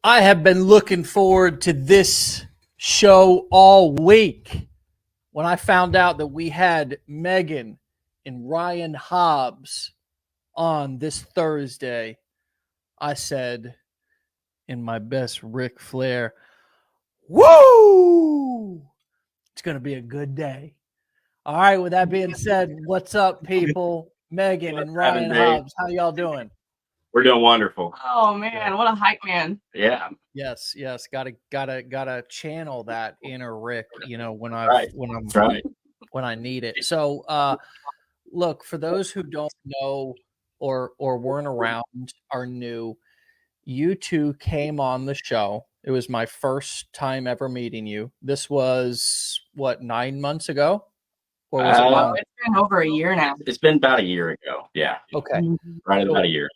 I have been looking forward to this show all week. When I found out that we had Megan and Ryan Hobbs on this Thursday, I said in my best Ric Flair, woo! It's going to be a good day. All right, with that being said, what's up, people? Megan and Ryan Hobbs, how y'all doing? We're doing wonderful. Oh man, what a hype man. Yeah. Yes. Gotta channel that inner Rick, when I need it. So look, for those who don't know or weren't around, are new, you two came on the show. It was my first time ever meeting you. This was what, 9 months ago? Or was it longer? It's been over a year now. It's been about a year ago. Yeah. Okay. Right about a year.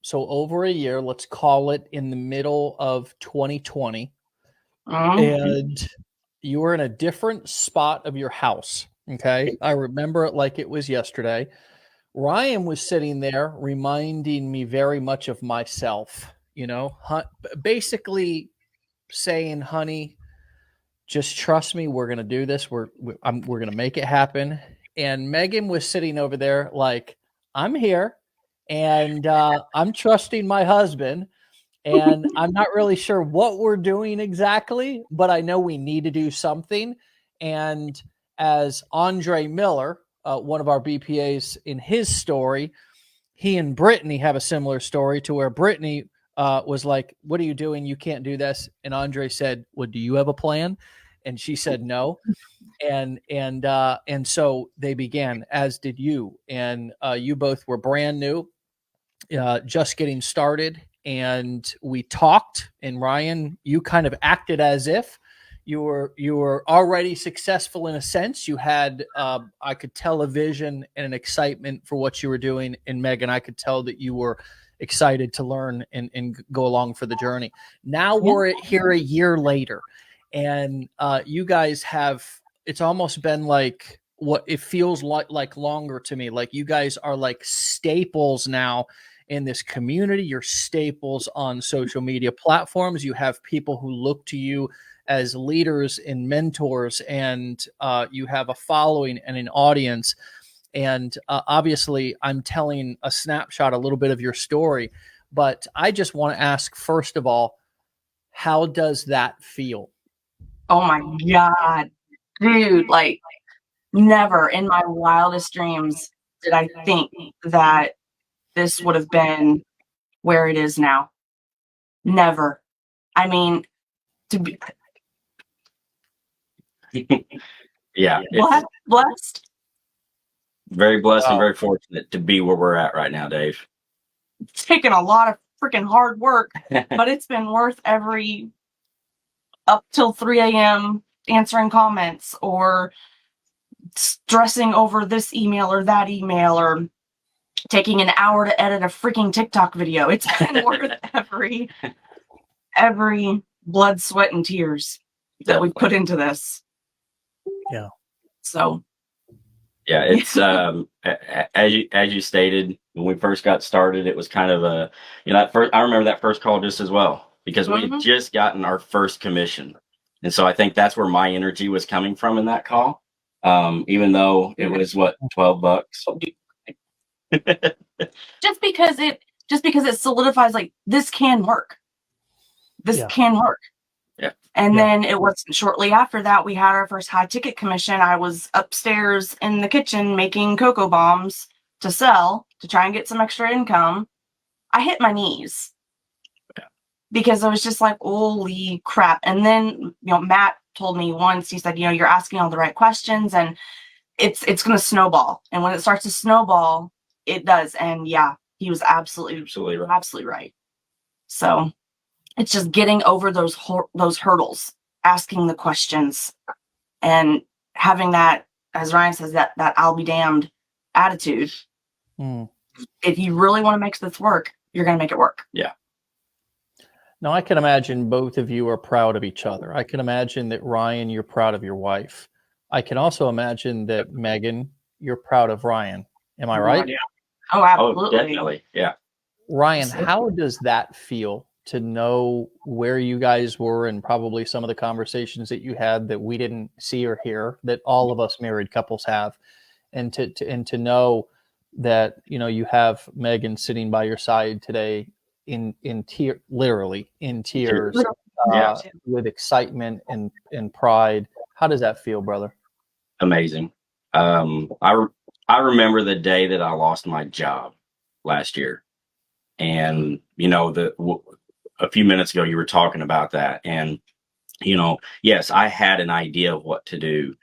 So over a year, let's call it in the middle of 2020. Mhm. And you were in a different spot of your house. Okay. I remember it like it was yesterday. Ryan was sitting there reminding me very much of myself, basically saying, honey, just trust me. We're going to do this. We're going to make it happen. And Megan was sitting over there like, I'm here and I'm trusting my husband. And I'm not really sure what we're doing exactly, but I know we need to do something. And as Andre Miller, one of our BPAs, in his story, he and Brittany have a similar story to where Brittany was like, what are you doing? You can't do this. And Andre said, well, do you have a plan? And she said, no. And so they began, as did you. And you both were brand new, just getting started. And we talked, and Ryan, you kind of acted as if you were already successful in a sense. You had, I could tell, a vision and an excitement for what you were doing. And Megan, I could tell that you were excited to learn and go along for the journey. Now we're here a year later, and you guys have, it's almost been like what it feels like longer to me. Like you guys are like staples now in this community. You're staples on social media platforms. You have people who look to you as leaders and mentors, and you have a following and an audience. And obviously, I'm telling a snapshot, a little bit of your story, but I just want to ask, first of all, how does that feel? Oh my God, dude, like never in my wildest dreams did I think that this would have been where it is now. Never. I mean, to be Yeah. blessed. Very blessed and very fortunate to be where we're at right now, Dave. It's taken a lot of freaking hard work, but it's been worth every up till 3 a.m. answering comments or stressing over this email or that email or taking an hour to edit a freaking TikTok video. It's been worth every blood, sweat, and tears that we put into this. Yeah. So. Yeah, it's as you stated, when we first got started, it was kind of a, I remember that first call just as well, because we had just gotten our first commission. And so I think that's where my energy was coming from in that call. Even though it was what, $12. just because it solidifies like this can work. This can work. Yeah. And then it was shortly after that we had our first high ticket commission. I was upstairs in the kitchen making cocoa bombs to sell to try and get some extra income. I hit my knees because I was just like, holy crap. And then, Matt told me once, he said, you're asking all the right questions and it's going to snowball. And when it starts to snowball, it does. And yeah, he was absolutely right. So it's just getting over those hurdles, asking the questions, and having that, as Ryan says, that I'll be damned attitude. If you really want to make this work, you're going to make it work. Yeah. Now, I can imagine both of you are proud of each other. I can imagine that, Ryan, you're proud of your wife. I can also imagine that, Megan, you're proud of Ryan. Am I right? Yeah. Oh, absolutely. Oh, definitely. Yeah. Ryan, how does that feel to know where you guys were and probably some of the conversations that you had that we didn't see or hear that all of us married couples have, and to know that, you know, you have Megan sitting by your side today in tear, literally in tears, Yeah. with excitement and pride. How does that feel, brother? Amazing. I remember the day that I lost my job last year, and you know, a few minutes ago you were talking about that, and you know, yes, I had an idea of what to do,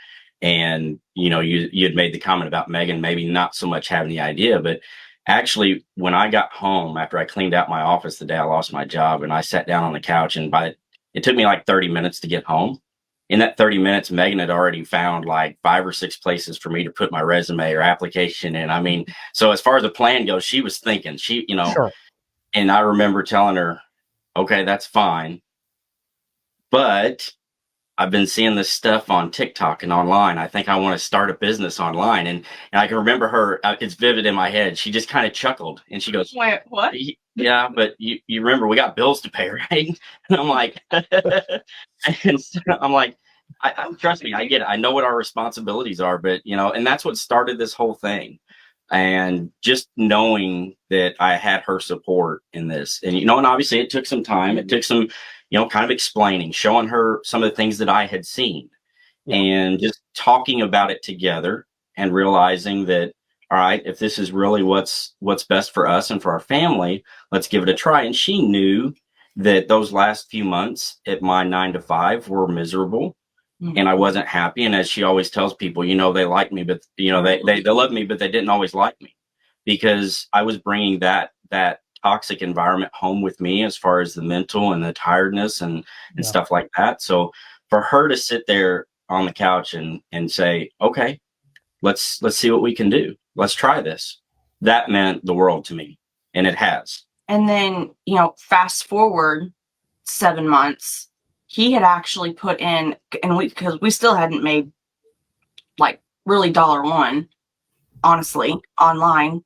and you know, you had made the comment about Megan maybe not so much having the idea, but actually, when I got home after I cleaned out my office the day I lost my job, and I sat down on the couch, and it took me like 30 minutes to get home. In that 30 minutes, Megan had already found like 5 or 6 places for me to put my resume or application in. I mean, so as far as the plan goes, she was thinking, you know, Sure. and I remember telling her, okay, that's fine, but I've been seeing this stuff on TikTok and online. I think I want to start a business online. And I can remember her, it's vivid in my head. She just kind of chuckled and she goes, Wait, what? yeah, but you remember we got bills to pay, right? And I'm like, and so I'm like, I trust me, I get it. I know what our responsibilities are, but you know, and that's what started this whole thing. And just knowing that I had her support in this, and you know, and obviously it took some time. It took some, you know, kind of explaining, showing her some of the things that I had seen, and just talking about it together and realizing that, all right, if this is really what's best for us and for our family, let's give it a try. And she knew that those last few months at my 9 to 5 were miserable, and I wasn't happy. And as she always tells people, you know, they like me, but you know, they love me, but they didn't always like me because I was bringing that toxic environment home with me as far as the mental and the tiredness and stuff like that. So for her to sit there on the couch and say, okay, let's see what we can do. Let's try this. That meant the world to me, and it has. And then, you know, fast forward 7 months, he had actually put in, and because we still hadn't made like really $1, honestly, online.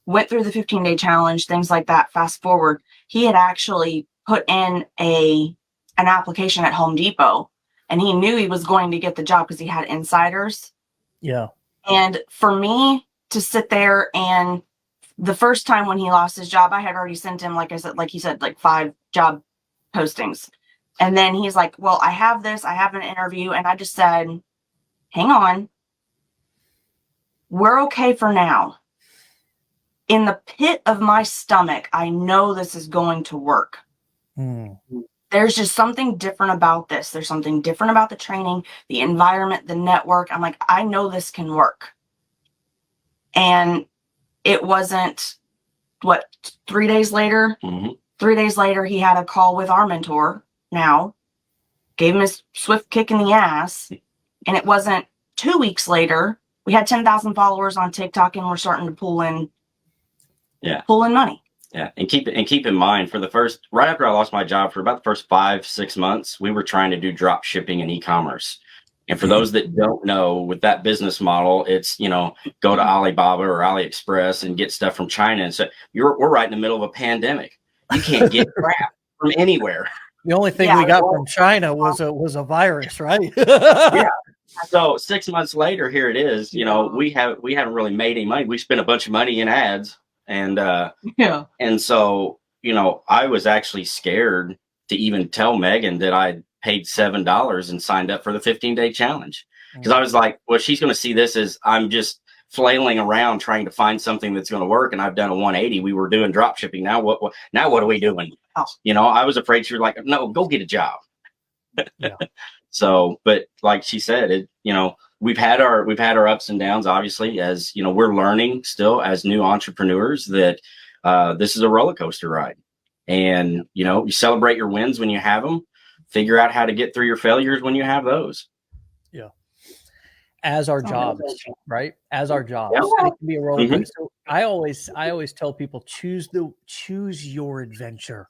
Went through the 15-day challenge, things like that. Fast forward, he had actually put in an application at Home Depot, and he knew he was going to get the job because he had insiders. Yeah. And for me to sit there, and the first time when he lost his job, I had already sent him, like I said, like he said, like 5 job postings. And then he's like, well, I have this, I have an interview. And I just said, hang on. We're okay for now. In the pit of my stomach, I know this is going to work. There's just something different about this. There's something different about the training, the environment, the network. I'm like, I know this can work. And it wasn't, 3 days later? 3 days later, he had a call with our mentor now, gave him a swift kick in the ass. And it wasn't 2 weeks later, we had 10,000 followers on TikTok and we're starting to pull in money. Yeah. And keep in mind, for the first, right after I lost my job, for about the first 5-6 months, we were trying to do drop shipping and e-commerce. And for those that don't know, with that business model, it's, you know, go to Alibaba or AliExpress and get stuff from China. And so we're right in the middle of a pandemic. You can't get crap from anywhere. The only thing we got from China was a virus, right? Yeah. So 6 months later, here it is. You know, we haven't really made any money. We spent a bunch of money in ads, and and so, you know, I was actually scared to even tell Megan that I paid $7 and signed up for the 15-day challenge, because I was like, well, she's going to see this as I'm just flailing around trying to find something that's going to work, and I've done a 180. We were doing drop shipping. Now what are we doing? You know, I was afraid she was like, no, go get a job. So, but like she said, you know, we've had our ups and downs, obviously, as you know, we're learning still as new entrepreneurs that this is a roller coaster ride. And, you know, you celebrate your wins when you have them, figure out how to get through your failures when you have those. Yeah. As our jobs, right? As our jobs, Yeah. it can be a roller coaster. So I always tell people, choose your adventure.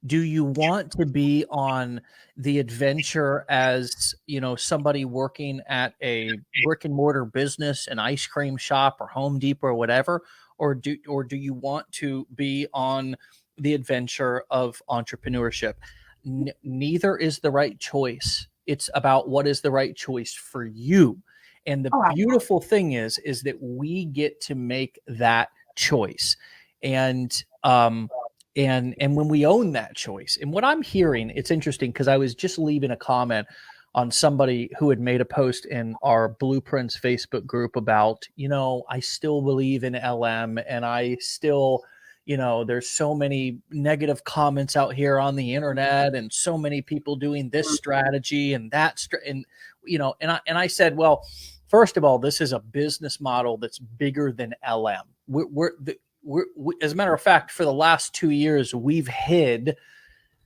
Do you want to be on the adventure as, you know, somebody working at a brick and mortar business, an ice cream shop or Home Depot or whatever, or do you want to be on the adventure of entrepreneurship. Neither is the right choice. It's about what is the right choice for you. And the beautiful thing is that we get to make that choice. And when we own that choice, and what I'm hearing, it's interesting because I was just leaving a comment on somebody who had made a post in our Blueprints Facebook group about, I still believe in LM, and I still, there's so many negative comments out here on the internet, and so many people doing this strategy and that, and I said, well, first of all, this is a business model that's bigger than LM. We're as a matter of fact, for the last 2 years, we've hid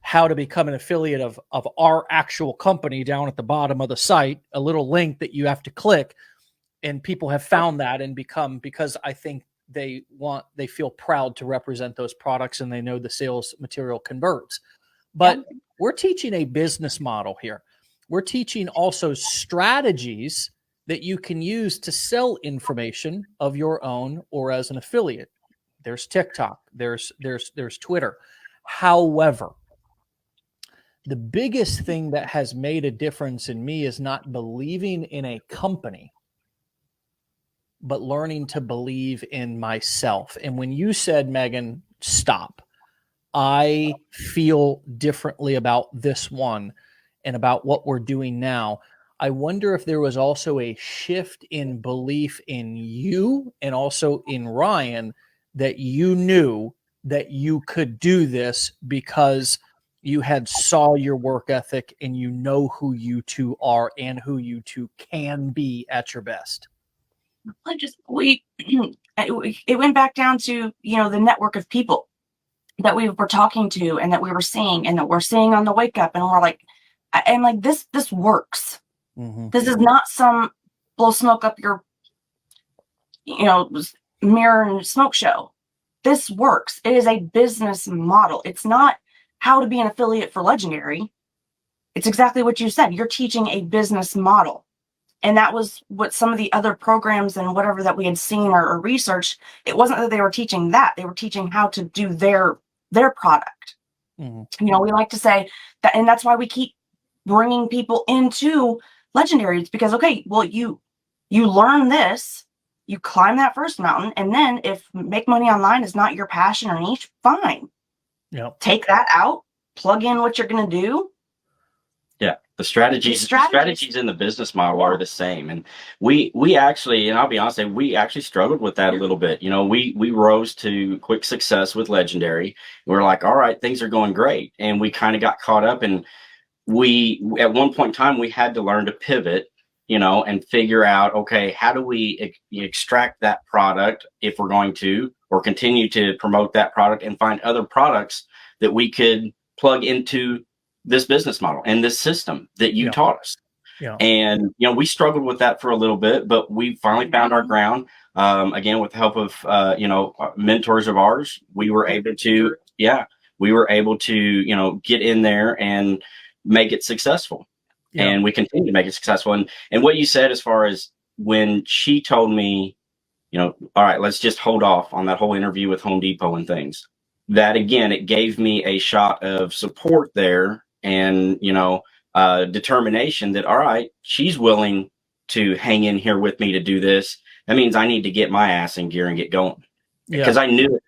how to become an affiliate of our actual company down at the bottom of the site, a little link that you have to click, and people have found that and become, because I think they feel proud to represent those products, and they know the sales material converts. But we're teaching a business model here. We're teaching also strategies that you can use to sell information of your own or as an affiliate. There's TikTok, there's Twitter. However, the biggest thing that has made a difference in me is not believing in a company, but learning to believe in myself. And when you said, Megan, stop, I feel differently about this one and about what we're doing now. I wonder if there was also a shift in belief in you and also in Ryan, that you knew that you could do this because you had saw your work ethic, and you know who you two are and who you two can be at your best. It went back down to, the network of people that we were talking to and that we were seeing and that we're seeing on the wake up. And we're like, this works. Mm-hmm. This is not some blow smoke up your, mirror and smoke show. This works. It is a business model. It's not how to be an affiliate for Legendary. It's exactly what you said. You're teaching a business model. And that was what some of the other programs and whatever that we had seen or researched. It wasn't that they were teaching that. They were teaching how to do their product. Mm-hmm. We like to say that, and that's why we keep bringing people into Legendary. It's because, okay, well, you learn this, you climb that first mountain, and then if make money online is not your passion or niche, fine. Yep. Take that out, plug in what you're going to do. Yeah, the strategies in the business model are the same. And we actually, and I'll be honest, we actually struggled with that a little bit. We rose to quick success with Legendary. We're like, all right, things are going great. And we kind of got caught up, and we, at one point in time, we had to learn to pivot, and figure out, okay, how do we extract that product if we're going to, or continue to promote that product, and find other products that we could plug into this business model and this system that you taught us. Yeah. And, we struggled with that for a little bit, but we finally found our ground. Again, with the help of, mentors of ours, we were able to, get in there and make it successful. Yeah. And we continue to make it successful. And what you said, as far as when she told me, all right, let's just hold off on that whole interview with Home Depot and things, that again, it gave me a shot of support there, and, determination that, all right, she's willing to hang in here with me to do this. That means I need to get my ass in gear and get going. Because I knew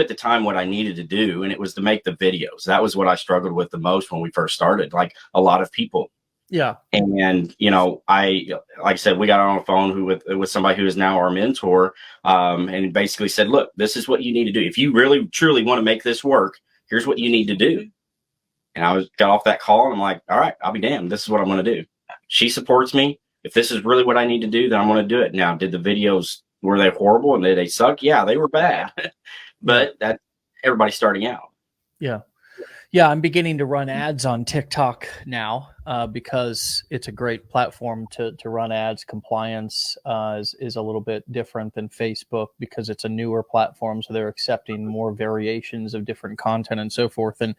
at the time what I needed to do, and it was to make the videos. That was what I struggled with the most when we first started, like a lot of people. Yeah. And, like I said, we got on the phone with somebody who is now our mentor, and basically said, look, this is what you need to do. If you really, truly want to make this work, here's what you need to do. And I got off that call, and I'm like, all right, I'll be damned. This is what I'm going to do. She supports me. If this is really what I need to do, then I'm going to do it. Now, did the videos, were they horrible and did they suck? Yeah, they were bad. But that everybody's starting out. Yeah. Yeah, I'm beginning to run ads on TikTok now because it's a great platform to run ads. Compliance is a little bit different than Facebook because it's a newer platform, so they're accepting more variations of different content and so forth. And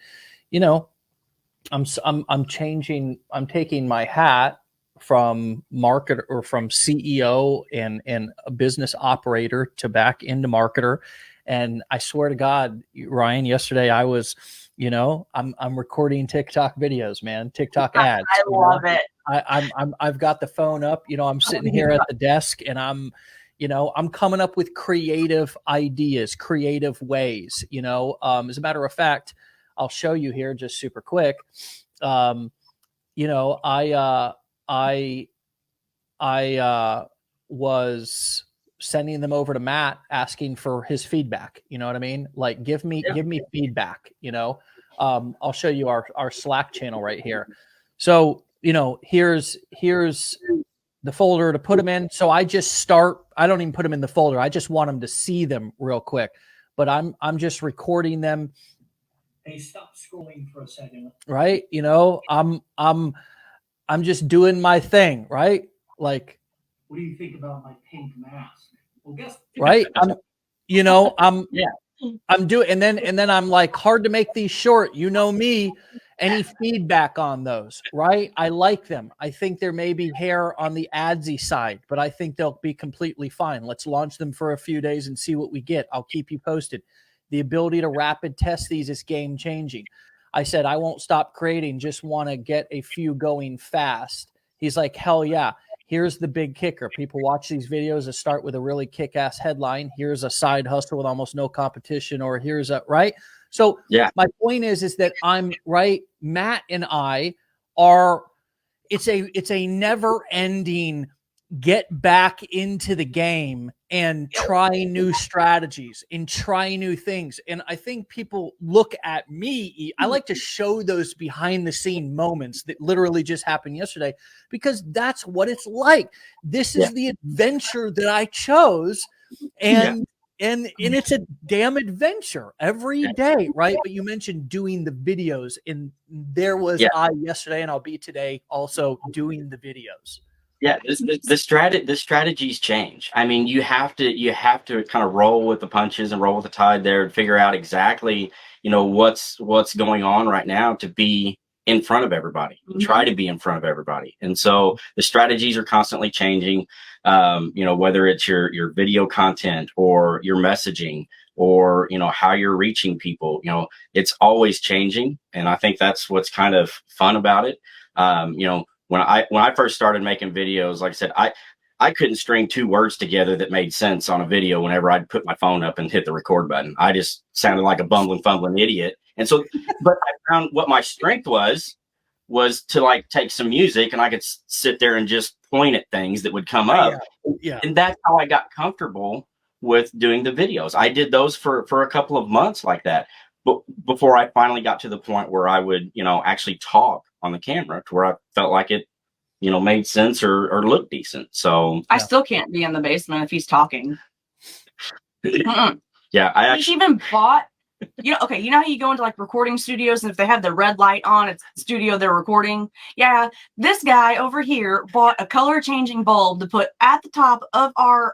I'm taking my hat from marketer or from CEO and a business operator to back into marketer. And I swear to God, Ryan, yesterday I was, you know, I'm recording TikTok videos, man, TikTok ads. I love it. I've got the phone up, you know, I'm sitting here at the desk and I'm coming up with creative ideas, creative ways, you know. As a matter of fact, I'll show you here just super quick. You know, I was sending them over to Matt asking for his feedback. You know what I mean? Like, give me feedback, you know. I'll show you our Slack channel right here. So, you know, here's the folder to put them in. So I don't even put them in the folder. I just want them to see them real quick, but I'm just recording them. Hey, stop scrolling for a second. Right. You know, I'm just doing my thing. Right. Like, what do you think about my pink mask? Well, guess. Right. I'm doing, and then I'm like, hard to make these short. You know me. Any feedback on those, right? I like them. I think there may be hair on the adsy side, but I think they'll be completely fine. Let's launch them for a few days and see what we get. I'll keep you posted. The ability to rapid test these is game changing. I said, I won't stop creating, just want to get a few going fast. He's like, hell yeah. Here's the big kicker. People watch these videos that start with a really kick-ass headline. Here's a side hustle with almost no competition, or here's a, right? So yeah, my point is that I'm right. Matt and I are, it's a never ending get back into the game and try new strategies and try new things. And I think people look at me. I like to show those behind the scene moments that literally just happened yesterday, because that's what it's like. This is the adventure that I chose. And it's a damn adventure every day, right? But you mentioned doing the videos, and there was I yesterday, and I'll be today also doing the videos. Yeah, the strategies change. I mean, you have to kind of roll with the punches and roll with the tide there and figure out exactly, you know, what's going on right now to be in front of everybody. Try to be in front of everybody. And so the strategies are constantly changing. You know, whether it's your video content or your messaging or, you know, how you're reaching people, you know, it's always changing. And I think that's what's kind of fun about it. You know, when I first started making videos, like I said, I couldn't string two words together that made sense on a video whenever I'd put my phone up and hit the record button. I just sounded like a bumbling, fumbling idiot. And so, but I found what my strength was to like take some music and I could sit there and just point at things that would come up. Yeah. And that's how I got comfortable with doing the videos. I did those for a couple of months like that. But before I finally got to the point where I would, you know, actually talk on the camera to where I felt like it, you know, made sense or looked decent. So I still can't be in the basement if he's talking. Yeah, I actually even bought, you know, okay, you know how you go into like recording studios and if they have the red light on, it's the studio they're recording. Yeah, this guy over here bought a color changing bulb to put at the top of our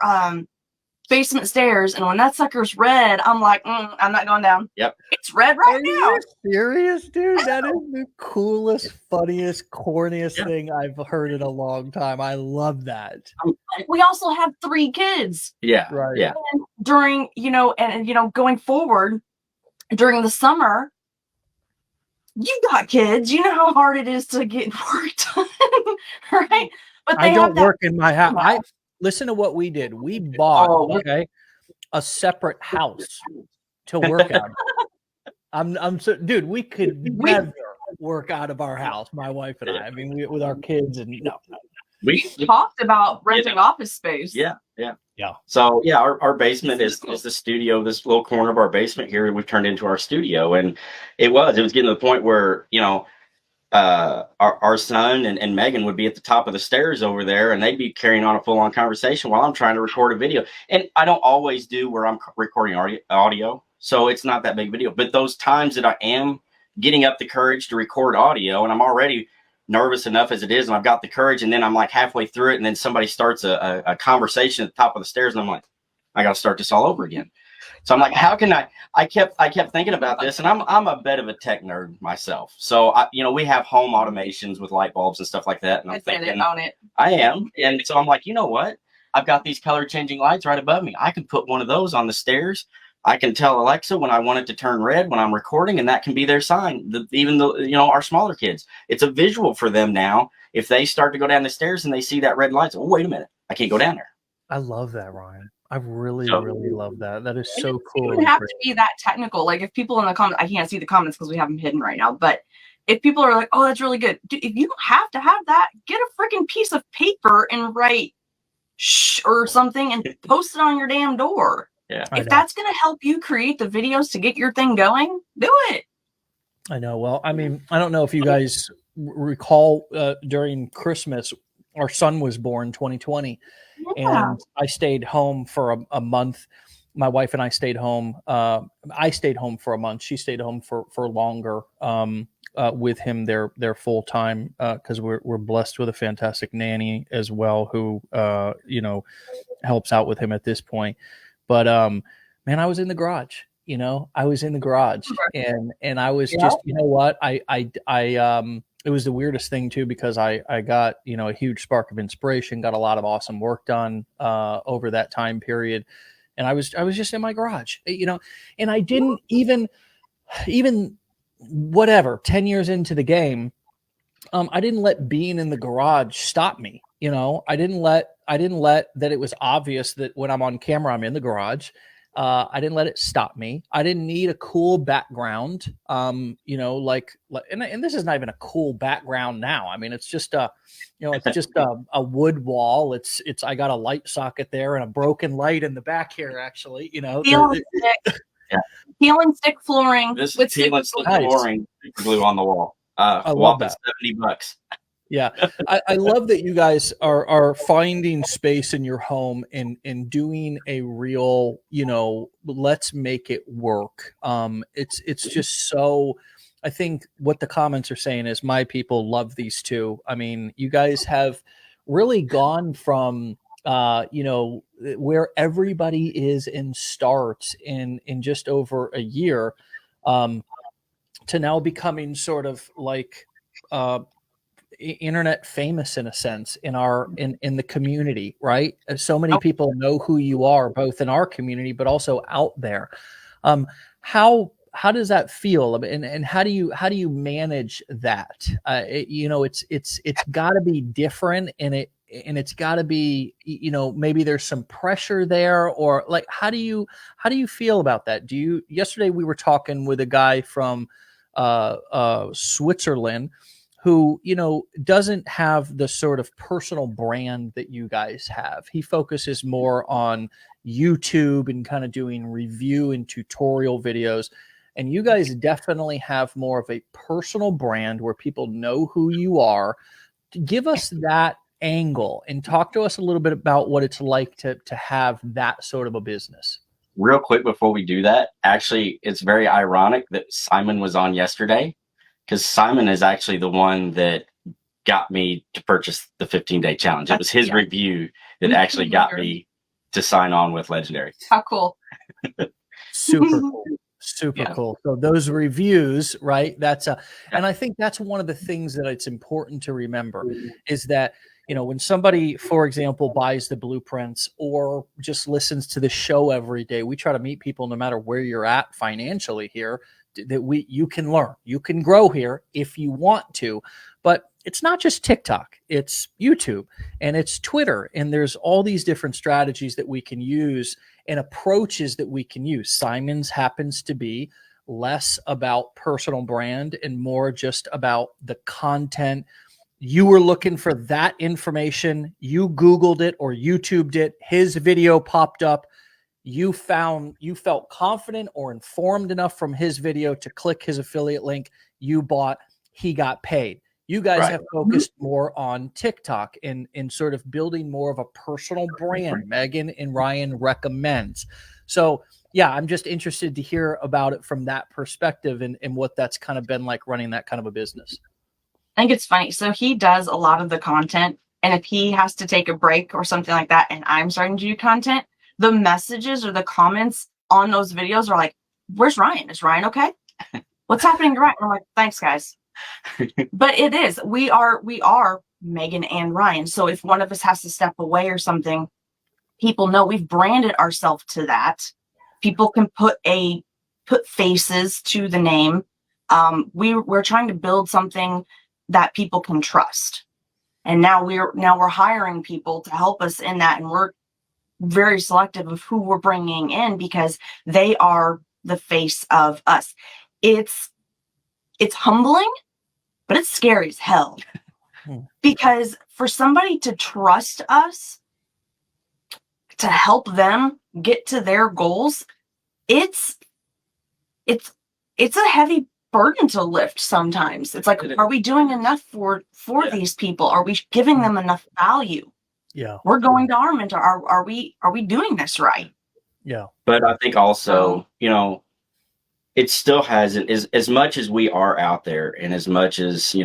basement stairs, and when that sucker's red, I'm like, I'm not going down. Yep, it's red right Are now. you serious, dude? That is the coolest, funniest, corniest thing I've heard in a long time. I love that. We also have 3 kids. Yeah, right. Yeah. And during, you know, and you know, going forward during the summer, you got kids. You know how hard it is to get work done, right? But I don't work in my house. Listen to what we did. We bought a separate house to work out of. I'm so, dude, we could never work out of our house, my wife and I. I mean, with our kids, and no. We talked about renting office space. Yeah. So yeah, our basement is the studio. This little corner of our basement here, we've turned into our studio, and it was getting to the point where, you know, our son and Megan would be at the top of the stairs over there, and they'd be carrying on a full-on conversation while I'm trying to record a video. And I don't always do where I'm recording audio, so it's not that big video. But those times that I am getting up the courage to record audio, and I'm already nervous enough as it is, and I've got the courage, and then I'm like halfway through it, and then somebody starts a conversation at the top of the stairs, and I'm like, I got to start this all over again. So I'm like, how can I kept thinking about this, and I'm a bit of a tech nerd myself. So you know, we have home automations with light bulbs and stuff like that. And I'm thinking on it. I am. And so I'm like, you know what? I've got these color changing lights right above me. I can put one of those on the stairs, I can tell Alexa when I want it to turn red when I'm recording, and that can be their sign. Even though, our smaller kids, it's a visual for them now. If they start to go down the stairs and they see that red light, oh, wait a minute, I can't go down there. I love that, Ryan. I really, So- really love that. That is It so cool. doesn't have to be that technical. Like if people in the comments, I can't see the comments because we have them hidden right now, but if people are like, oh, that's really good. Dude, if you don't have to have that, get a freaking piece of paper and write shh or something and post it on your damn door. Yeah. I If know. that's going to help you create the videos to get your thing going, do it. I know. Well, I mean, I don't know if you guys recall during Christmas, our son was born 2020, Yeah. and I stayed home for a month. My wife and I stayed home. I stayed home for a month. She stayed home for longer with him there full time because we're blessed with a fantastic nanny as well who helps out with him at this point. But man, I was in the garage. I was in the garage, and I was just, you know what, it was the weirdest thing too, because I got, a huge spark of inspiration, got a lot of awesome work done over that time period. And I was just in my garage, and I didn't even whatever, 10 years into the game, I didn't let being in the garage stop me. I didn't let that it was obvious that when I'm on camera, I'm in the garage. I didn't let it stop me. I didn't need a cool background. And this is not even a cool background now. I mean, it's just a wood wall. I got a light socket there and a broken light in the back here, actually, Peel and stick. Yeah. Peel and stick flooring. This with is peel and stick Nice. flooring, super glue on the wall. I love that. $70. Yeah. I love that you guys are finding space in your home and doing a real, let's make it work. It's just so, I think what the comments are saying is my people love these two. I mean, you guys have really gone from, where everybody is in starts in just over a year, to now becoming sort of like, internet famous in a sense in the community, right? And so many people know who you are, both in our community but also out there. How does that feel? And how do you manage that? It's got to be different, and it's got to be, maybe there's some pressure there, or like how do you feel about that? Yesterday we were talking with a guy from Switzerland who, doesn't have the sort of personal brand that you guys have. He focuses more on YouTube and kind of doing review and tutorial videos. And you guys definitely have more of a personal brand where people know who you are. Give us that angle and talk to us a little bit about what it's like to have that sort of a business. Real quick before we do that, actually, it's very ironic that Simon was on yesterday, because Simon is actually the one that got me to purchase the 15-day challenge. It was his review that actually got me to sign on with Legendary. How cool. Super cool. Super Yeah. cool. So those reviews, right? And I think that's one of the things that it's important to remember is that, when somebody, for example, buys the blueprints or just listens to the show every day, we try to meet people no matter where you're at financially here, that you can learn, you can grow here if you want to. But it's not just TikTok, it's YouTube and it's Twitter. And there's all these different strategies that we can use and approaches that we can use. Simon's happens to be less about personal brand and more just about the content. You were looking for that information. You Googled it or YouTubed it. His video popped up. You felt confident or informed enough from his video to click his affiliate link. You bought, he got paid. You guys have focused more on TikTok and sort of building more of a personal brand. Megan and Ryan recommends. So yeah, I'm just interested to hear about it from that perspective and what that's kind of been like running that kind of a business. I think it's funny. So he does a lot of the content, and if he has to take a break or something like that, and I'm starting to do content, the messages or the comments on those videos are like, where's Ryan? Is Ryan okay? What's happening to Ryan? I'm like, thanks, guys. But it is. We are Megan and Ryan. So if one of us has to step away or something, people know we've branded ourselves to that People can put faces to the name. We're trying to build something that people can trust. And now we're hiring people to help us in that, and we're very selective of who we're bringing in because they are the face of us. It's humbling, but it's scary as hell. Because for somebody to trust us to help them get to their goals, it's a heavy burden to lift sometimes. It's like, are we doing enough for these people? Are we giving them enough value? Yeah. We're going to our mentor. Are we doing this right? Yeah. But I think also, it still has, as much as we are out there and as much as,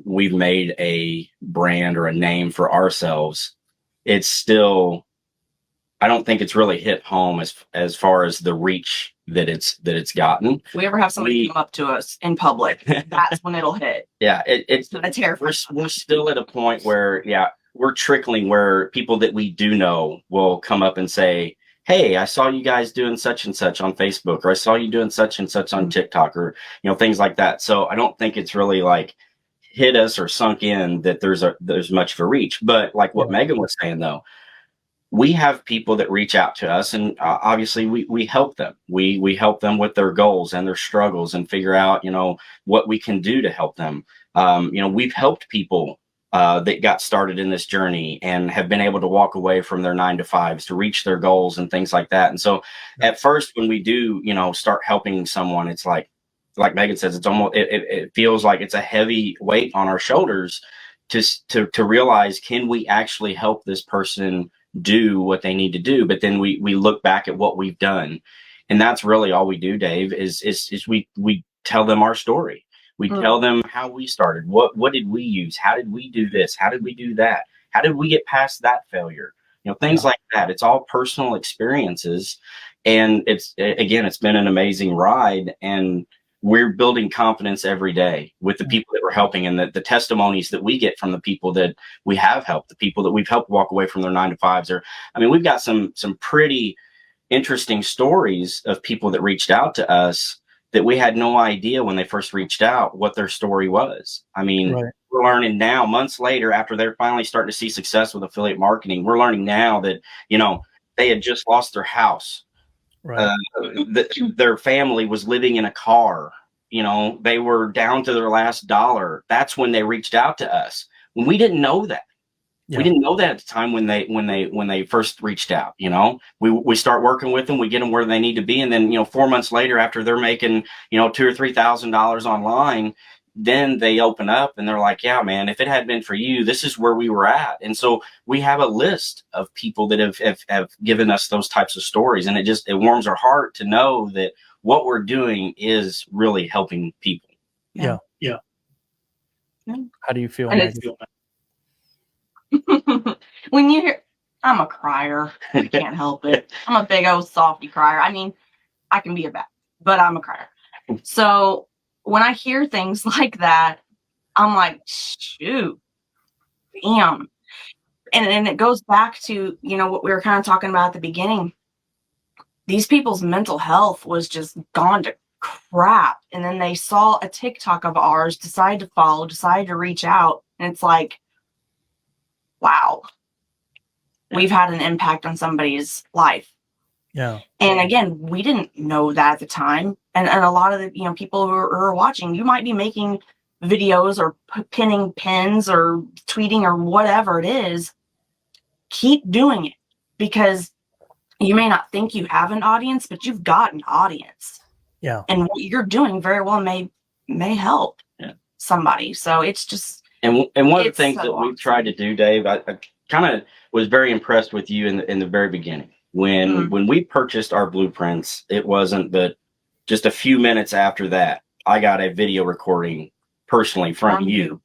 we've made a brand or a name for ourselves, it's still, I don't think it's really hit home as far as the reach that it's gotten. If we ever have somebody come up to us in public, that's when it'll hit. Yeah. It's terrifying. We're still at a point where, we're trickling where people that we do know will come up and say, hey, I saw you guys doing such and such on Facebook, or I saw you doing such and such on TikTok, or, things like that. So I don't think it's really like hit us or sunk in that there's much of a reach. But like what Megan was saying though, we have people that reach out to us, and obviously we help them. We help them with their goals and their struggles and figure out, what we can do to help them. We've helped people that got started in this journey and have been able to walk away from their 9-to-5s to reach their goals and things like that. And so at first, when we do, start helping someone, it's like Megan says, it's almost, it feels like it's a heavy weight on our shoulders to realize, can we actually help this person do what they need to do? But then we look back at what we've done. And that's really all we do, Dave, is we tell them our story. We tell them how we started. What did we use? How did we do this? How did we do that? How did we get past that failure? Things like that. It's all personal experiences. And it's been an amazing ride. And we're building confidence every day with the people that we're helping, and the testimonies that we get from the people that we have helped, the people that we've helped walk away from their 9-to-5s. We've got some pretty interesting stories of people that reached out to us that we had no idea when they first reached out what their story was. We're learning now, months later, after they're finally starting to see success with affiliate marketing, we're learning now that, they had just lost their house. Right. Their family was living in a car. They were down to their last dollar. That's when they reached out to us. When we didn't know that. Yeah. We didn't know that at the time when they first reached out. We start working with them, we get them where they need to be, and then 4 months later, after they're making $2,000 or $3,000 online, then they open up and they're like, yeah, man, if it had been for you, this is where we were at. And so we have a list of people that have given us those types of stories, and it warms our heart to know that what we're doing is really helping people. Yeah. How do you feel? When you hear, I'm a crier. I can't help it. I'm a big old softy crier. I can be a bat, but I'm a crier. So when I hear things like that, I'm like, shoot, damn. And it goes back to, what we were kind of talking about at the beginning. These people's mental health was just gone to crap. And then they saw a TikTok of ours, decided to follow, decided to reach out. And it's like, wow, we've had an impact on somebody's life. Yeah. And again, we didn't know that at the time. And a lot of the people who are watching, you might be making videos or pinning pins or tweeting or whatever it is. Keep doing it, because you may not think you have an audience, but you've got an audience. Yeah. And what you're doing very well may help somebody. So it's just. And one of the things that we've tried to do, Dave, I kind of was very impressed with you in the very beginning. When we purchased our blueprints, it wasn't but just a few minutes after that, I got a video recording personally from you.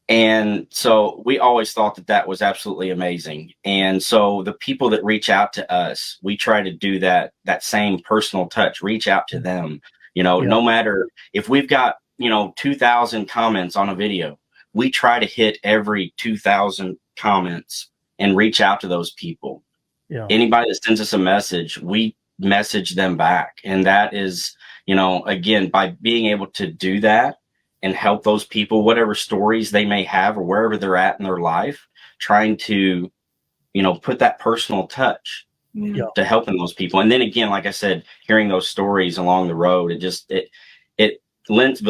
And so we always thought that was absolutely amazing. And so the people that reach out to us, we try to do that same personal touch, reach out to them, no matter if we've got, 2,000 comments on a video, we try to hit every 2,000 comments and reach out to those people. Yeah. Anybody that sends us a message, we message them back. And that is, again, by being able to do that and help those people, whatever stories they may have or wherever they're at in their life, trying to, put that personal touch to helping those people. And then again, like I said, hearing those stories along the road, it lends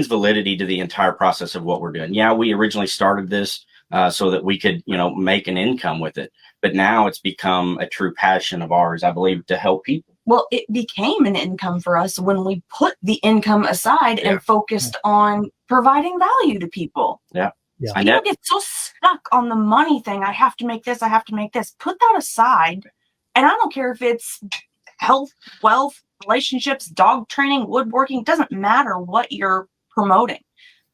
validity to the entire process of what we're doing. Yeah, we originally started this so that we could, make an income with it. But now it's become a true passion of ours, I believe, to help people. Well, it became an income for us when we put the income aside and focused on providing value to people. Yeah. People get so stuck on the money thing. I have to make this. I have to make this. Put that aside. And I don't care if it's health, wealth, relationships, dog training, woodworking. It doesn't matter what you're promoting.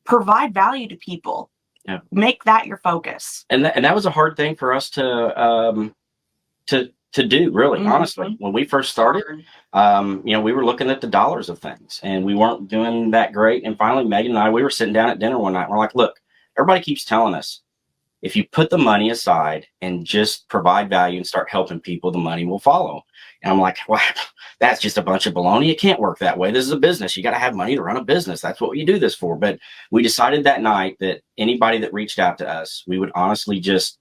Provide value to people. Yeah. Make that your focus. And that was a hard thing for us to do, really, honestly. When we first started, we were looking at the dollars of things and we weren't doing that great. And finally, Megan and I, we were sitting down at dinner one night and we're like, look, everybody keeps telling us, if you put the money aside and just provide value and start helping people, the money will follow. And I'm like, well, that's just a bunch of baloney. It can't work that way. This is a business. You got to have money to run a business. That's what you do this for. But we decided that night that anybody that reached out to us, we would honestly just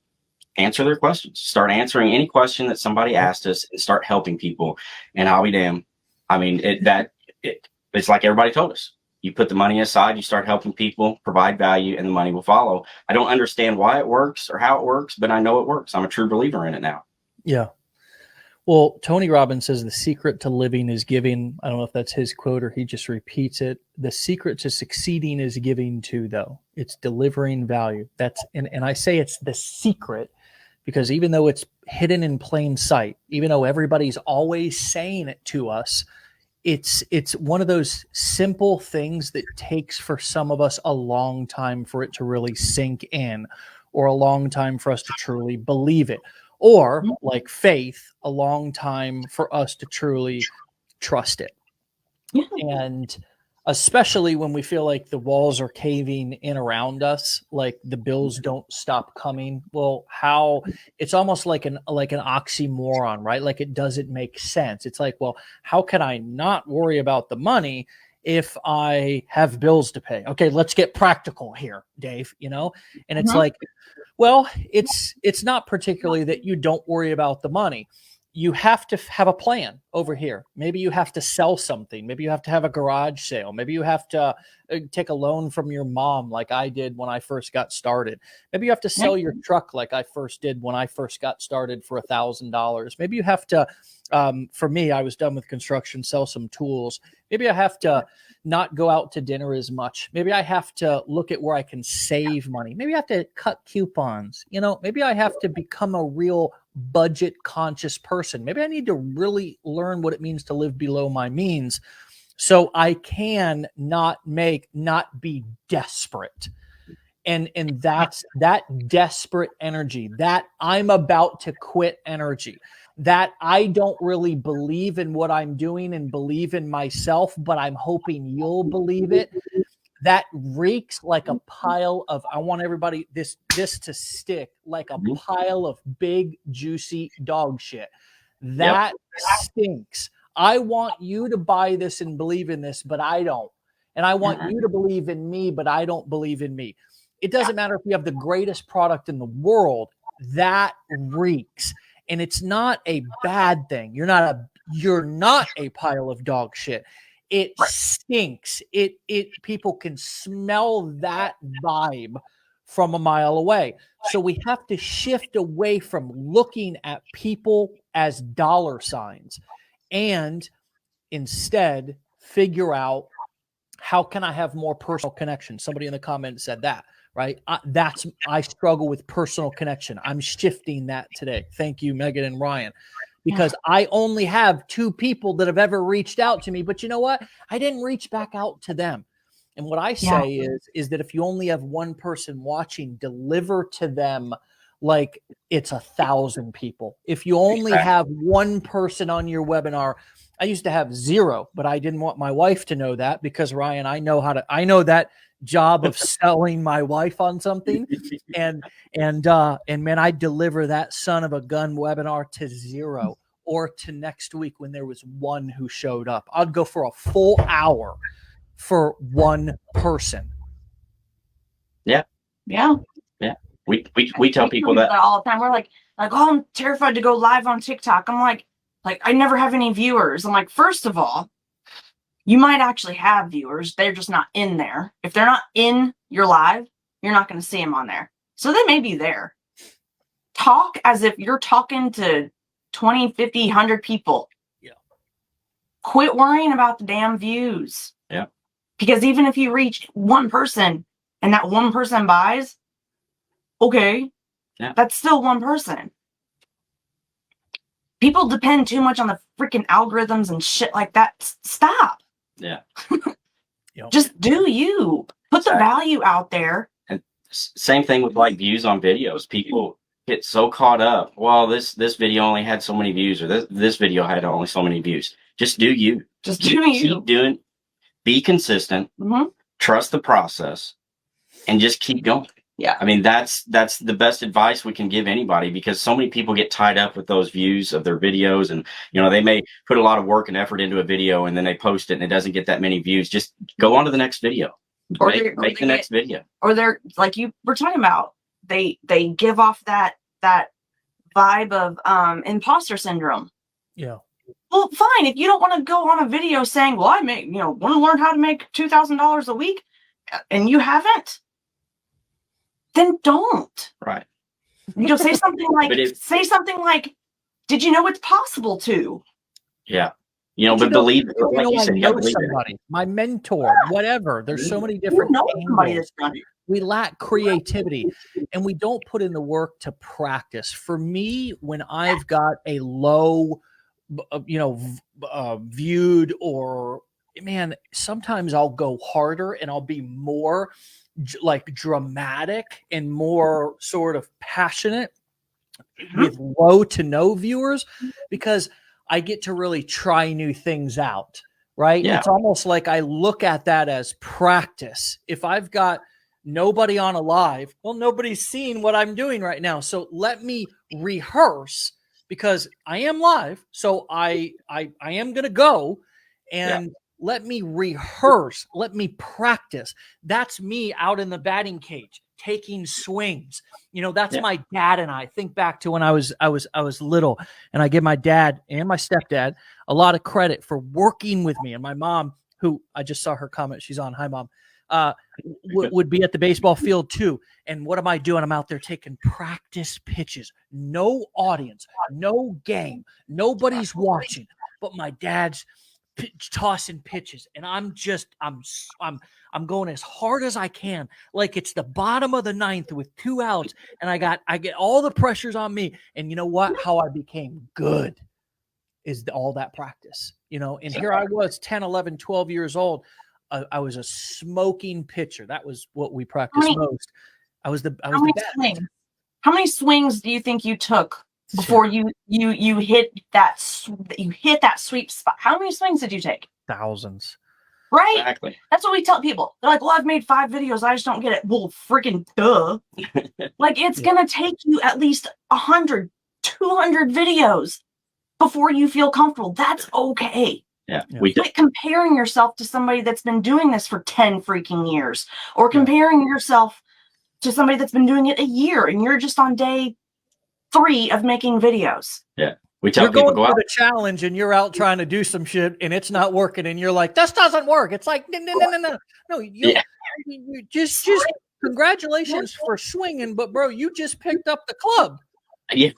answer their questions, start answering any question that somebody asked us and start helping people. And I'll be damned. I mean, it's like everybody told us. You put the money aside, you start helping people, provide value, and the money will follow. I don't understand why it works or how it works, but I know it works. I'm a true believer in it now. Yeah. Well, Tony Robbins says the secret to living is giving. I don't know if that's his quote or he just repeats it. The secret to succeeding is giving too, though. It's delivering value. And I say it's the secret because even though it's hidden in plain sight, even though everybody's always saying it to us, it's one of those simple things that takes for some of us a long time for it to really sink in, or a long time for us to truly believe it, or like faith, a long time for us to truly trust it. And especially when we feel like the walls are caving in around us, like the bills don't stop coming. Well, it's almost like an oxymoron, right? Like it doesn't make sense. It's like, well, how can I not worry about the money if I have bills to pay? Okay, let's get practical here, Dave, and it's like, well, it's not particularly that you don't worry about the money. You have to have a plan over here. Maybe you have to sell something. Maybe you have to have a garage sale. Maybe you have to take a loan from your mom like I did when I first got started. Maybe you have to sell your truck like I first did when I first got started for $1,000. Maybe you have to, for me, I was done with construction, sell some tools. Maybe I have to not go out to dinner as much. Maybe I have to look at where I can save money. Maybe I have to cut coupons. Maybe I have to become a real budget conscious person. Maybe I need to really learn what it means to live below my means so I can not be desperate. And that's that desperate energy, that I'm about to quit energy, that I don't really believe in what I'm doing and believe in myself, but I'm hoping you'll believe it. That reeks like a pile of, I want everybody, this to stick like a pile of big, juicy dog shit. That stinks. I want you to buy this and believe in this, but I don't. And I want you to believe in me, but I don't believe in me. It doesn't matter if you have the greatest product in the world, that reeks. And it's not a bad thing. You're not a pile of dog shit. It stinks. People can smell that vibe from a mile away. So we have to shift away from looking at people as dollar signs and instead figure out, how can I have more personal connection? Somebody in the comments said that, right? I struggle with personal connection. I'm shifting that today. Thank you, Megan and Ryan. Because I only have 2 people that have ever reached out to me. But you know what? I didn't reach back out to them. And what I say is that if you only have 1 person watching, deliver to them like it's 1,000 people. If you only have 1 person on your webinar, I used to have 0, but I didn't want my wife to know that because Ryan, I know that job of selling my wife on something, and man, I deliver that son of a gun webinar to 0 or to next week when there was one who showed up. I'd go for a full hour for one person. Yeah. We tell people that. all the time. We're like, oh, I'm terrified to go live on TikTok. I'm like I never have any viewers. I'm like, first of all, you might actually have viewers. They're just not in there. If they're not in your live, you're not going to see them on there. So they may be there. Talk as if you're talking to 20, 50, 100 people. Yeah. Quit worrying about the damn views. Yeah. Because even if you reach one person and that one person buys, okay, yeah, that's still one person. People depend too much on the freaking algorithms and shit like that. Stop. Yeah. Just do you. Put the value out there. And same thing with like views on videos. People get so caught up. Well, this video only had so many views, or this video had only so many views. Just do you. Just do you. Keep doing. Be consistent. Mm-hmm. Trust the process, and just keep going. Yeah. I mean, that's the best advice we can give anybody, because so many people get tied up with those views of their videos, and they may put a lot of work and effort into a video and then they post it and it doesn't get that many views. Just go on to the next video. Or make the next video. Or they're like you were talking about, they give off that vibe of imposter syndrome. Yeah. Well, fine. If you don't want to go on a video saying, well, I make, want to learn how to make $2,000 a week, and you haven't, then don't. Right. Say something like, did you know it's possible to? Yeah. But believe it. Like you said, somebody, my mentor, whatever. There's so many different somebody that's done it. We lack creativity and we don't put in the work to practice. For me, when I've got a low, viewed, or man, sometimes I'll go harder and I'll be more like dramatic and more sort of passionate with low to no viewers, because I get to really try new things out, right? Yeah. It's almost like I look at that as practice. If I've got nobody on a live, well, nobody's seeing what I'm doing right now. So let me rehearse, because I am live. So I am going to go and let me rehearse. Let me practice. That's me out in the batting cage, taking swings. That's my dad and I. Think back to when I was little, and I give my dad and my stepdad a lot of credit for working with me, and my mom, who I just saw her comment, she's on. Hi, Mom. Would be at the baseball field too. And what am I doing? I'm out there taking practice pitches. No audience, no game, nobody's watching, but my dad's tossing pitches, and I'm going as hard as I can, like it's the bottom of the ninth with 2 outs, and I get all the pressures on me. And you know what? How I became good is all that practice. And here I was, 10, 11, 12 years old. I was a smoking pitcher. That was what we practiced most. I was the best. How many swings do you think you took before you hit that sweep spot? How many swings did you take? Thousands. Right? Exactly. That's what we tell people. They're like, well, I've made 5 videos. I just don't get it. Well, freaking duh. Like, it's going to take you at least 100, 200 videos before you feel comfortable. That's okay. Yeah. Quit comparing yourself to somebody that's been doing this for 10 freaking years, or comparing yourself to somebody that's been doing it a year and you're just on day 3 of making videos. Yeah. We tell you're people going for the challenge and you're out trying to do some shit and it's not working and you're like, this doesn't work. It's like, no, you just congratulations for swinging, but bro, you just picked up the club. Yeah,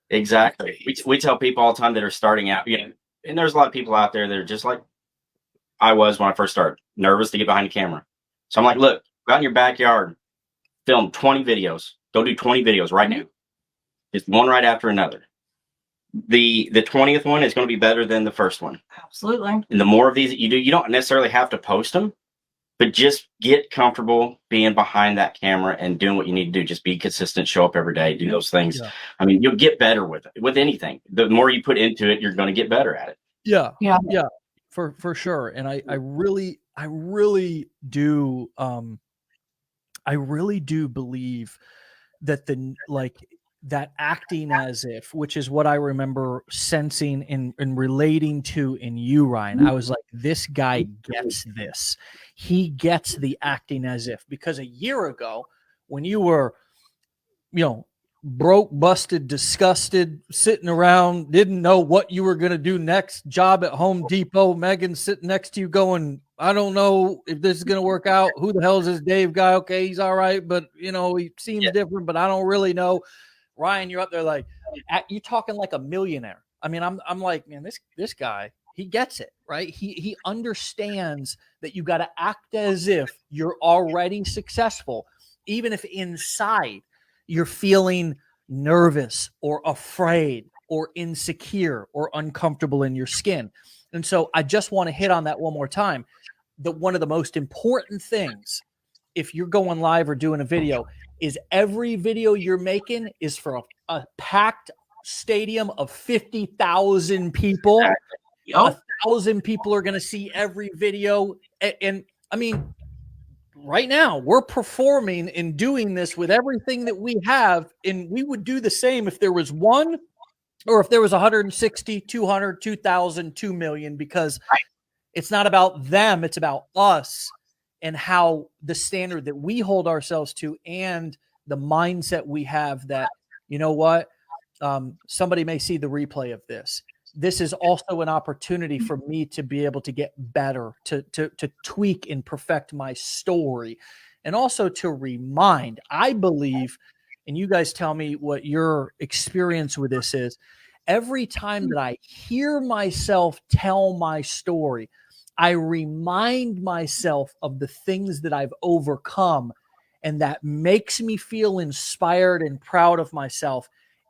exactly. We tell people all the time that are starting out, and there's a lot of people out there that are just like I was when I first started, nervous to get behind the camera. So I'm like, look, go out in your backyard, film 20 videos, go do 20 videos right now. Just one right after another. The 20th one is going to be better than the first one. Absolutely. And the more of these that you do, you don't necessarily have to post them, but just get comfortable being behind that camera and doing what you need to do. Just be consistent, show up every day, do those things. Yeah. I mean, you'll get better with it, with anything. The more you put into it, you're going to get better at it. Yeah. For sure. And I really do believe that that acting as if, which is what I remember sensing and relating to in you, Ryan. I was like, this guy gets this. He gets the acting as if, because a year ago when you were, broke, busted, disgusted, sitting around, didn't know what you were going to do next, job at Home Depot, Megan sitting next to you going, I don't know if this is going to work out. Who the hell is this Dave guy? Okay, he's all right, but he seems different, but I don't really know. Ryan, you're up there like, you talking like a millionaire. I mean, I'm like, man, this guy, he gets it, right? He understands that you got to act as if you're already successful, even if inside you're feeling nervous or afraid or insecure or uncomfortable in your skin. And so I just want to hit on that one more time. That one of the most important things, if you're going live or doing a video, is every video you're making is for a packed stadium of 50,000 people. Yep. 1,000 people are going to see every video. And I mean, right now we're performing and doing this with everything that we have. And we would do the same if there was one, or if there was 160, 200, 2,000, 2 million, because it's not about them. It's about us. And how the standard that we hold ourselves to and the mindset we have that, somebody may see the replay of this. This is also an opportunity for me to be able to get better, to tweak and perfect my story, and also to remind, I believe, and you guys tell me what your experience with this is, every time that I hear myself tell my story, I remind myself of the things that I've overcome, and that makes me feel inspired and proud of myself.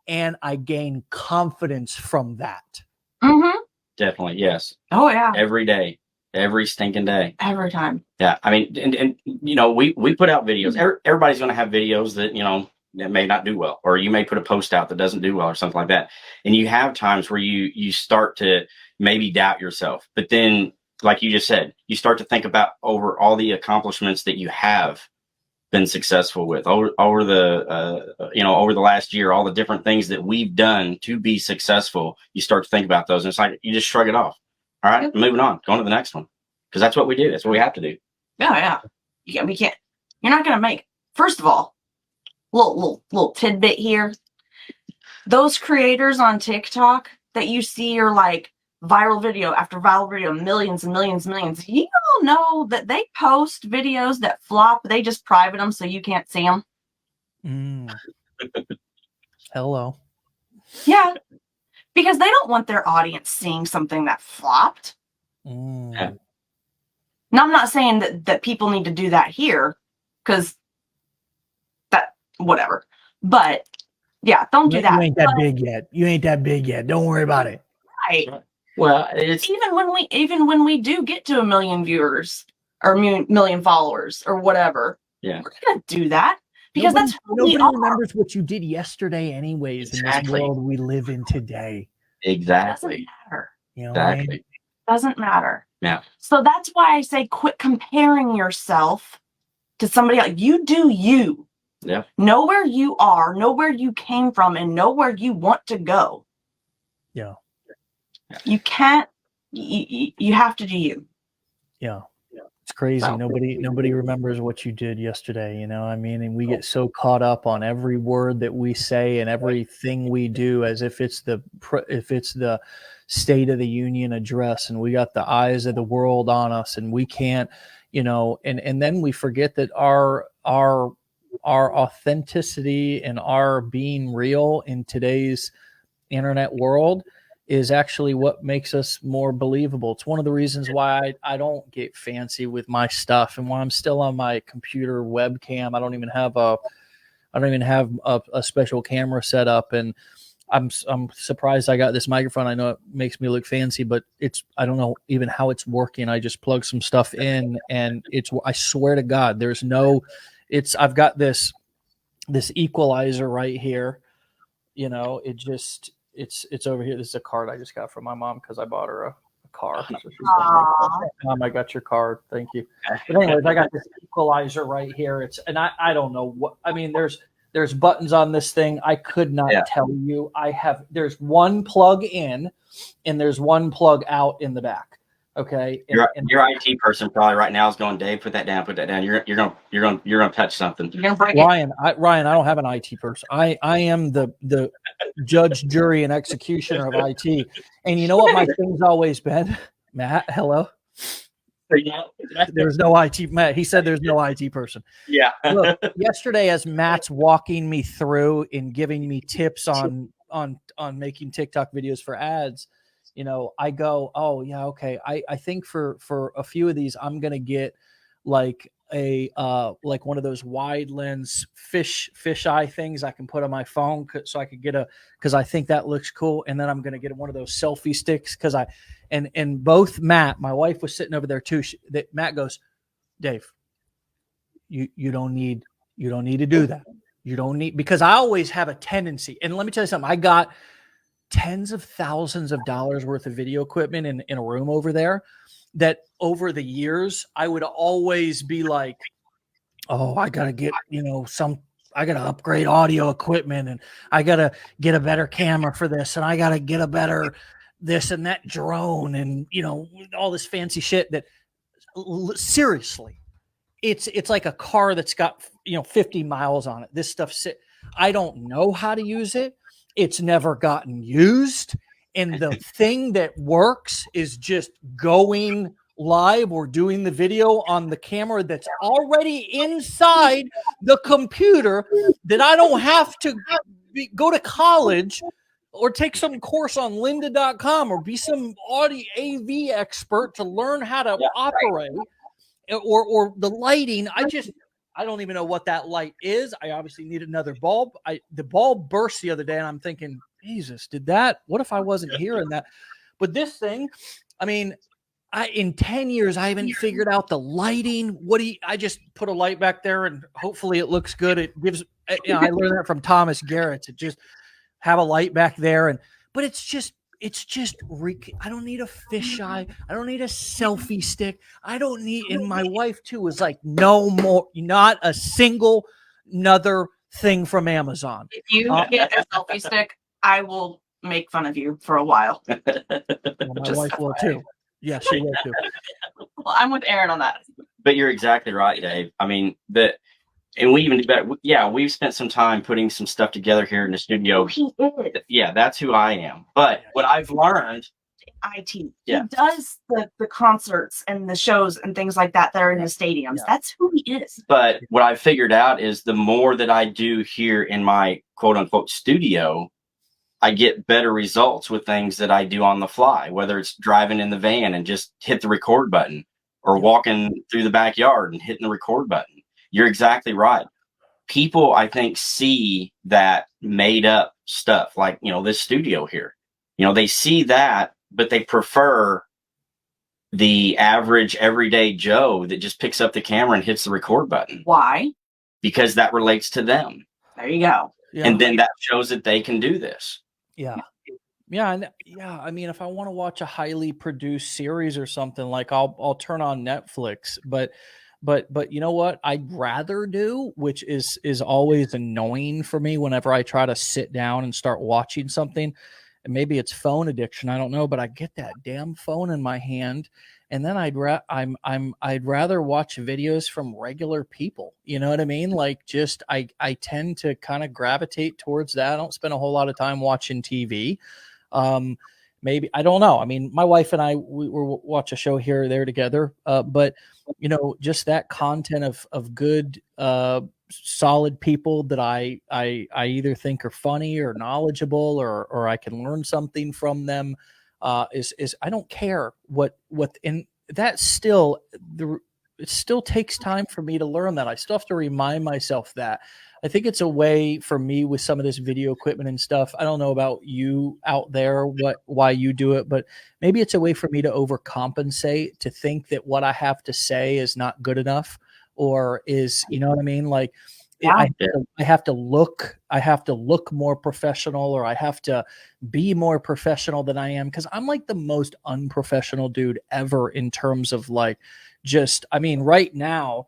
And I gain confidence from that. Mm-hmm. Definitely. Yes. Oh yeah. Every day, every stinking day. Every time. Yeah. I mean, and we put out videos. Everybody's going to have videos that, that may not do well, or you may put a post out that doesn't do well or something like that. And you have times where you start to maybe doubt yourself, but then, like you just said, you start to think about over all the accomplishments that you have been successful with over the last year, all the different things that we've done to be successful. You start to think about those, and it's like you just shrug it off. All right, moving on, going to the next one, because that's what we do. That's what we have to do. Yeah. We can't. You're not going to make. First of all, little tidbit here. Those creators on TikTok that you see are like viral video after viral video, millions and millions and millions. You all know that they post videos that flop. They just private them so you can't see them. Hello. Yeah, because they don't want their audience seeing something that flopped. Yeah. Now, I'm not saying that people need to do that here, because that whatever. But yeah, don't do that. You ain't that big yet. You ain't that big yet. Don't worry about it. Right. Well, it's even when we do get to 1 million viewers or million followers or whatever, we're gonna do that because that's who nobody we are. remembers what you did yesterday, anyways. Exactly. In this world we live in today, exactly. Doesn't matter. Exactly. Doesn't matter. Yeah. So that's why I say quit comparing yourself to somebody else. You do you. Yeah. Know where you are, know where you came from, and know where you want to go. Yeah. You can't. You have to do you. Yeah. It's crazy. Wow. Nobody remembers what you did yesterday, I mean, and we get so caught up on every word that we say and everything we do as if it's the State of the Union address, and we got the eyes of the world on us, and we can't, and then we forget that our authenticity and our being real in today's internet world is actually what makes us more believable. It's one of the reasons why I don't get fancy with my stuff, and why I'm still on my computer webcam. I don't even have a special camera set up, and I'm surprised I got this microphone. I know it makes me look fancy, but I don't know even how it's working. I just plug some stuff in, and I swear to God, I've got this equalizer right here. It's over here. This is a card I just got from my mom because I bought her a car. So she's Mom, I got your card. Thank you. But anyways, I got this equalizer right here. And I don't know what, I mean, there's There's buttons on this thing. I could not tell you. There's one plug in and there's one plug out in the back. Okay. Your IT person probably right now is going, Dave, put that down. You're gonna touch something. You're gonna break Ryan, I don't have an IT person. I am the judge, jury, and executioner of IT. And you know what my thing's always been? Matt, hello. There's no IT. Matt, he said there's no IT person. Yeah. Look, yesterday, as Matt's walking me through and giving me tips on making TikTok videos for ads, you know, I go, oh yeah, okay. I think for a few of these, I'm gonna get like a like one of those wide lens fish eye things I can put on my phone so I could get because I think that looks cool. And then I'm gonna get one of those selfie sticks because and both Matt, my wife was sitting over there too. Matt goes, Dave, you don't need to do that. You don't need, because I always have a tendency. And let me tell you something. I got tens of thousands of dollars worth of video equipment in a room over there that over the years, I would always be like, oh, I got to get, I got to upgrade audio equipment and I got to get a better camera for this. And I got to get a better this and that drone and, all this fancy shit that seriously, it's like a car that's got, 50 miles on it. This stuff, I don't know how to use it. It's never gotten used. And the thing that works is just going live or doing the video on the camera that's already inside the computer that I don't have to go to college or take some course on lynda.com or be some audio AV expert to learn how to operate or the lighting. I don't even know what that light is. I obviously need another bulb. The bulb burst the other day and I'm thinking, Jesus, what if I wasn't hearing that? But this thing, I mean, in 10 years, I haven't figured out the lighting. I just put a light back there and hopefully it looks good. It gives, I learned that from Thomas Garrett to just have a light back there. But it's just, I don't need a fisheye. I don't need a selfie stick. I don't need, and my wife too was like, no more, not a single another thing from Amazon. If you get a selfie stick, I will make fun of you for a while. Well, my wife will too. Yeah, she will too. Well, I'm with Aaron on that. But you're exactly right, Dave. I mean, and we even do better. Yeah, we've spent some time putting some stuff together here in the studio. He is. Yeah, that's who I am. But what I've learned, IT. Yeah. He does the concerts and the shows and things like that are in the stadiums. Yeah. That's who he is. but what I've figured out is the more that I do here in my quote unquote studio, I get better results with things that I do on the fly, whether it's driving in the van and just hit the record button or walking through the backyard and hitting the record button. You're exactly right. People, I think, see that made up stuff like, this studio here. They see that, but they prefer the average everyday Joe that just picks up the camera and hits the record button Why? because that relates to them. There you go. Yeah. And then that shows that they can do this. Yeah. I mean, if I want to watch a highly produced series or something, like I'll turn on Netflix, but you know what I'd rather do, which is always annoying for me whenever I try to sit down and start watching something, and maybe it's phone addiction, I don't know, but I get that damn phone in my hand, and then I'd rather watch videos from regular people. You know what I mean? Like, just I tend to kind of gravitate towards that. I don't spend a whole lot of time watching TV. Maybe, I don't know. I mean, my wife and I, we watch a show here or there together. But just that content of good, solid people that I either think are funny or knowledgeable or I can learn something from them, is I don't care what in that still it still takes time for me to learn that. I still have to remind myself that. I think it's a way for me with some of this video equipment and stuff. I don't know about you out there, why you do it, but maybe it's a way for me to overcompensate, to think that what I have to say is not good enough, or is, you know what I mean? Like, I have to look more professional, or I have to be more professional than I am. Cause I'm like the most unprofessional dude ever in terms of like, right now,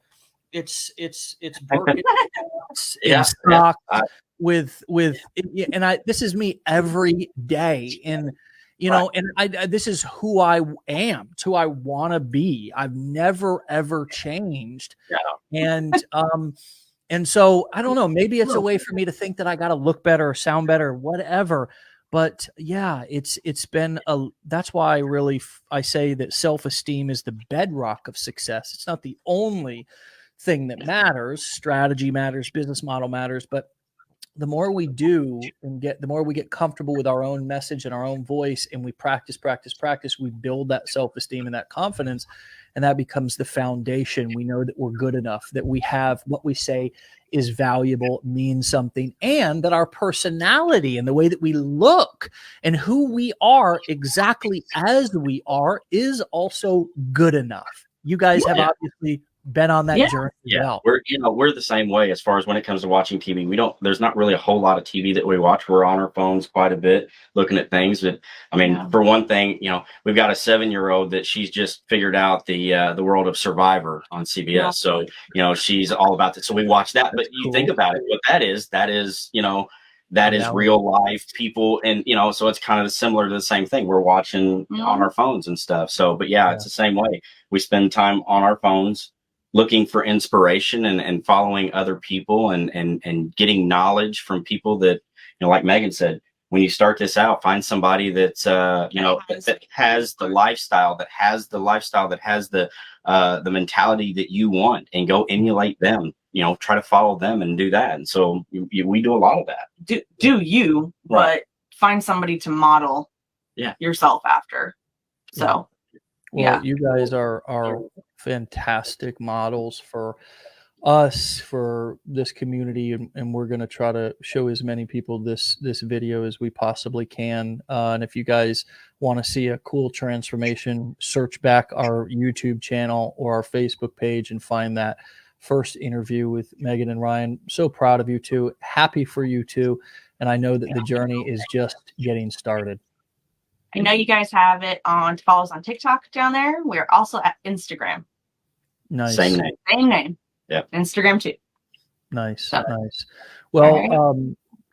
It's Birkenstocks Yeah, and socks yeah. with and this is me every day, and you know, and I this is who I am. It's who I want to be. I've never ever changed. Yeah. And so I don't know, maybe it's a way for me to think that I got to look better or sound better, whatever. But yeah, it's been that's why I say that self-esteem is the bedrock of success. It's not the only thing that matters. Strategy matters, business model matters, but the more we do and the more we get comfortable with our own message and our own voice, and we practice, we build that self-esteem and that confidence, and that becomes the foundation. We know that we're good enough, that we have what we say is valuable, means something, and that our personality and the way that we look and who we are exactly as we are is also good enough. You guys have obviously been on that journey as well. We're the same way as far as when it comes to watching TV. There's not really a whole lot of TV that we watch. We're on our phones quite a bit looking at things. But I mean, for one thing, we've got a 7-year-old that she's just figured out the world of Survivor on CBS. Yeah. So, she's all about that. So we watch that. But you think about it, what that is, that is real life people. And, so it's kind of similar to the same thing. We're watching on our phones and stuff. So, but it's the same way. We spend time on our phones looking for inspiration and following other people and getting knowledge from people that, like Megan said, when you start this out, find somebody that's, that has the lifestyle, that has the mentality that you want, and go emulate them, try to follow them and do that. And so we do a lot of that. Do you, but find somebody to model yourself after. So. Well, you guys are fantastic models for us, for this community, and we're going to try to show as many people this video as we possibly can. And if you guys want to see a cool transformation, search back our YouTube channel or our Facebook page and find that first interview with Megan and Ryan. So proud of you two. Happy for you two. And I know that the journey is just getting started. I know you guys have it to follow us on TikTok down there. We're also at Instagram. Nice. Same name. Yeah. Instagram too. Nice. Nice. Well,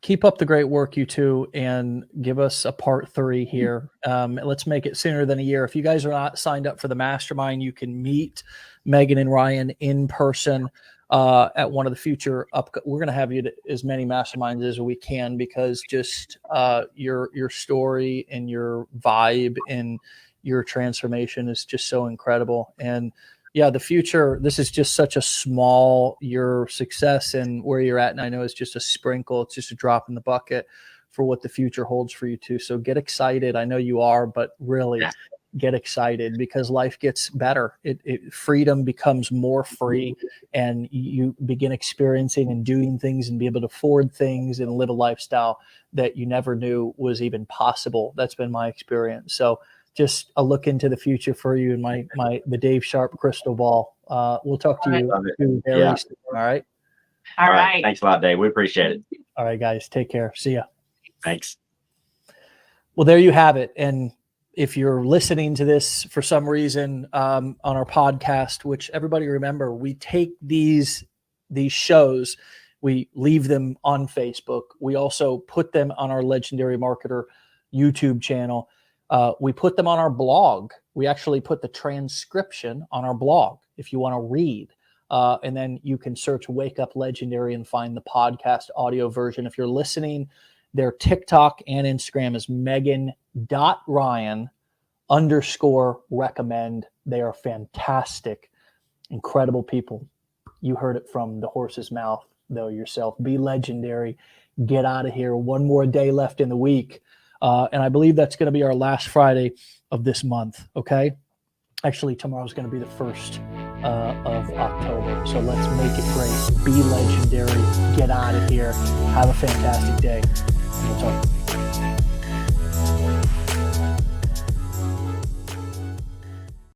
keep up the great work, you two, and give us a part 3 here. Let's make it sooner than a year. If you guys are not signed up for the mastermind, you can meet Megan and Ryan in person at one of the future we're going to have you to as many masterminds as we can, because just your story and your vibe and your transformation is just so incredible. And the future, this is just such a small, your success and where you're at, and I know it's just a sprinkle, it's just a drop in the bucket for what the future holds for you too. So get excited. I know you are, but really get excited, because life gets better. Freedom becomes more free, and you begin experiencing and doing things and be able to afford things and live a lifestyle that you never knew was even possible. That's been my experience. So just a look into the future for you and the Dave Sharp crystal ball. We'll talk to you very soon. All right. All right. Thanks a lot, Dave. We appreciate it. All right, guys. Take care. See ya. Thanks. Well, there you have it. And if you're listening to this for some reason on our podcast, which everybody remember, we take these shows, we leave them on Facebook. We also put them on our Legendary Marketer YouTube channel. We put them on our blog. We actually put the transcription on our blog if you want to read. And then you can search Wake Up Legendary and find the podcast audio version. If you're listening, their TikTok and Instagram is Megan.Ryan_recommend. They are fantastic, incredible people. You heard it from the horse's mouth, though, yourself. Be legendary. Get out of here. One more day left in the week. And I believe that's going to be our last Friday of this month. Okay. Actually, tomorrow's going to be the 1st of October. So let's make it great. Be legendary. Get out of here. Have a fantastic day. We'll talk.